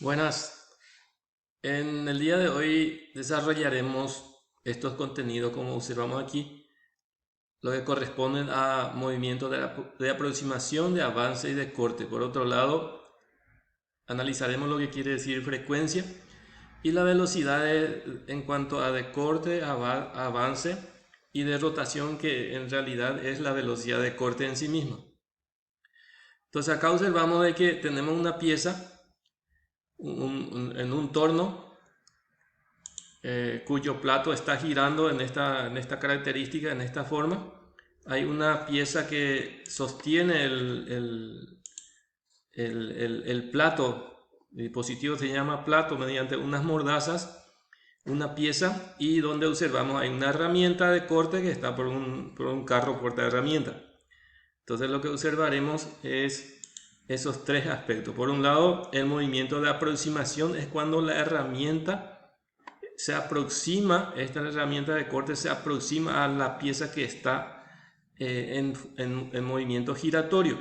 Buenas. En el día de hoy desarrollaremos estos contenidos como observamos aquí, lo que corresponden a movimientos de aproximación, de avance y de corte. Por otro lado, analizaremos lo que quiere decir frecuencia y la velocidad en cuanto a de corte, avance y de rotación, que en realidad es la velocidad de corte en sí misma. Entonces acá observamos de que tenemos una pieza en un torno cuyo plato está girando en esta característica, en esta forma. Hay una pieza que sostiene el plato, el dispositivo se llama plato, mediante unas mordazas, una pieza, y donde observamos hay una herramienta de corte que está por un carro porta herramienta. Entonces lo que observaremos es esos tres aspectos. Por un lado, el movimiento de aproximación es cuando la herramienta se aproxima, esta herramienta de corte se aproxima a la pieza que está en movimiento giratorio,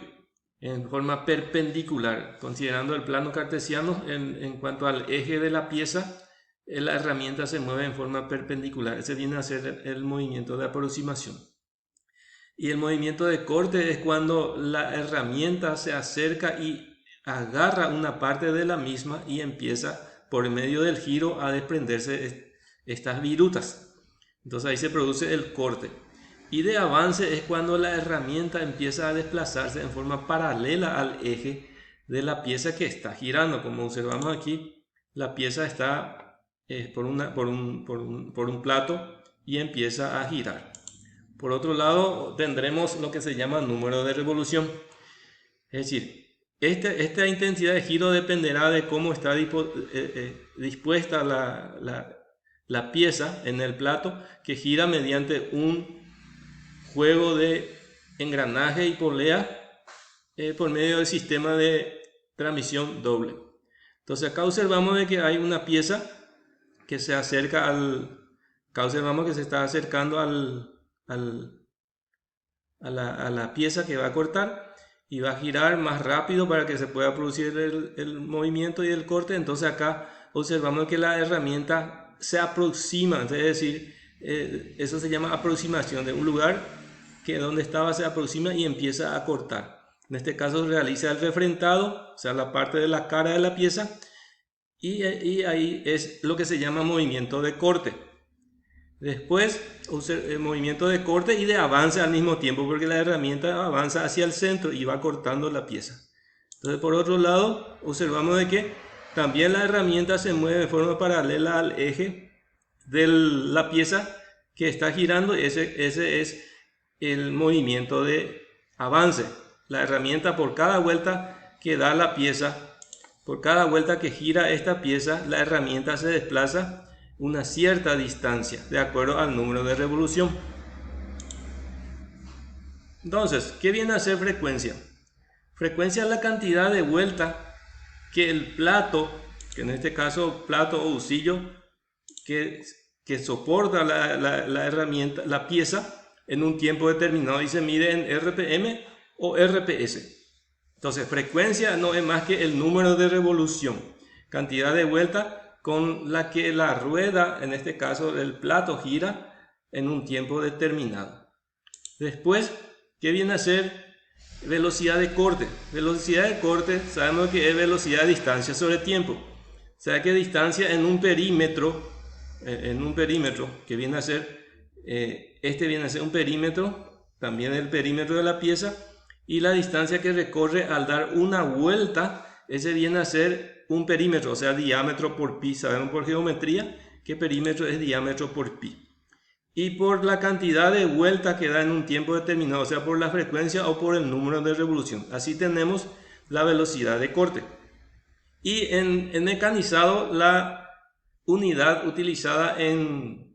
en forma perpendicular, considerando el plano cartesiano en cuanto al eje de la pieza. La herramienta se mueve en forma perpendicular. Ese viene a ser el movimiento de aproximación. Y el movimiento de corte es cuando la herramienta se acerca y agarra una parte de la misma y empieza por medio del giro a desprenderse estas virutas. Entonces ahí se produce el corte. Y de avance es cuando la herramienta empieza a desplazarse en forma paralela al eje de la pieza que está girando. Como observamos aquí, la pieza está por un plato y empieza a girar. Por otro lado, tendremos lo que se llama número de revolución. Es decir, esta intensidad de giro dependerá de cómo está dispuesta la pieza en el plato, que gira mediante un juego de engranaje y polea por medio del sistema de transmisión doble. Entonces acá observamos de que hay una pieza que se acerca acá observamos que se está acercando al, a la pieza que va a cortar, y va a girar más rápido para que se pueda producir el movimiento y el corte. Entonces acá observamos que la herramienta se aproxima, es decir, eso se llama aproximación de un lugar que donde estaba se aproxima y empieza a cortar. En este caso realiza el refrentado, o sea, la parte de la cara de la pieza, y ahí es lo que se llama movimiento de corte. Después, el movimiento de corte y de avance al mismo tiempo, porque la herramienta avanza hacia el centro y va cortando la pieza. Entonces, por otro lado, observamos de que también la herramienta se mueve de forma paralela al eje de la pieza que está girando. Ese es el movimiento de avance. La herramienta, por cada vuelta que da la pieza, por cada vuelta que gira esta pieza, la herramienta se desplaza una cierta distancia de acuerdo al número de revolución. Entonces, ¿qué viene a ser frecuencia? Frecuencia es la cantidad de vueltas que el plato, que en este caso plato o husillo, que soporta la herramienta, la pieza, en un tiempo determinado, y se mide en RPM o RPS. Entonces, frecuencia no es más que el número de revolución, cantidad de vueltas con la que la rueda, en este caso el plato, gira en un tiempo determinado. Después, ¿qué viene a ser velocidad de corte? Velocidad de corte sabemos que es velocidad de distancia sobre tiempo. O sea que distancia en un perímetro que viene a ser, este viene a ser un perímetro, también el perímetro de la pieza, y la distancia que recorre al dar una vuelta, ese viene a ser un perímetro, o sea, diámetro por pi. Sabemos por geometría que perímetro es diámetro por pi. Y por la cantidad de vueltas que da en un tiempo determinado, o sea, por la frecuencia o por el número de revolución. Así tenemos la velocidad de corte. Y en mecanizado, la unidad utilizada en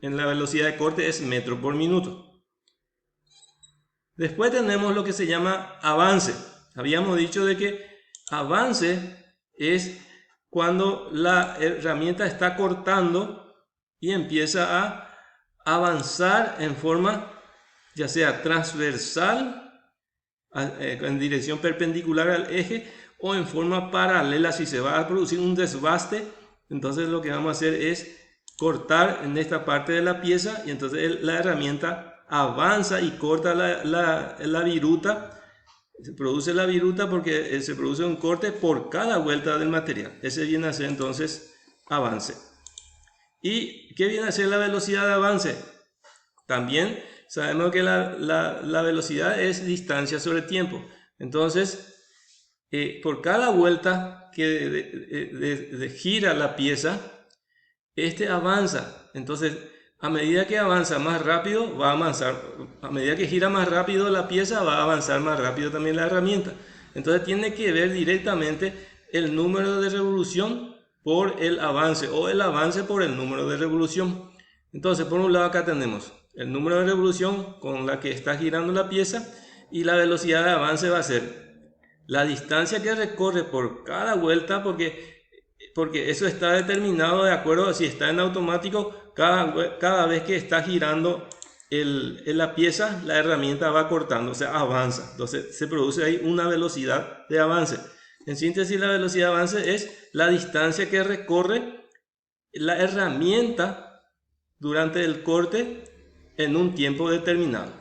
la velocidad de corte es metro por minuto. Después tenemos lo que se llama avance. Habíamos dicho de que avance es cuando la herramienta está cortando y empieza a avanzar en forma ya sea transversal, en dirección perpendicular al eje, o en forma paralela. Si se va a producir un desbaste, entonces lo que vamos a hacer es cortar en esta parte de la pieza y entonces la herramienta avanza y corta la viruta. Se produce la viruta porque se produce un corte por cada vuelta del material. Ese viene a ser entonces avance. ¿Y qué viene a ser la velocidad de avance? También sabemos que la velocidad es distancia sobre tiempo. Entonces, por cada vuelta que gira la pieza, este avanza. Entonces, a medida que avanza más rápido, va a avanzar. A medida que gira más rápido la pieza, va a avanzar más rápido también la herramienta. Entonces, tiene que ver directamente el número de revolución por el avance o el avance por el número de revolución. Entonces, por un lado acá tenemos el número de revolución con la que está girando la pieza y la velocidad de avance va a ser la distancia que recorre por cada vuelta, porque eso está determinado de acuerdo a si está en automático. Cada vez que está girando la pieza, la herramienta va cortando, o sea, avanza. Entonces se produce ahí una velocidad de avance. En síntesis, la velocidad de avance es la distancia que recorre la herramienta durante el corte en un tiempo determinado.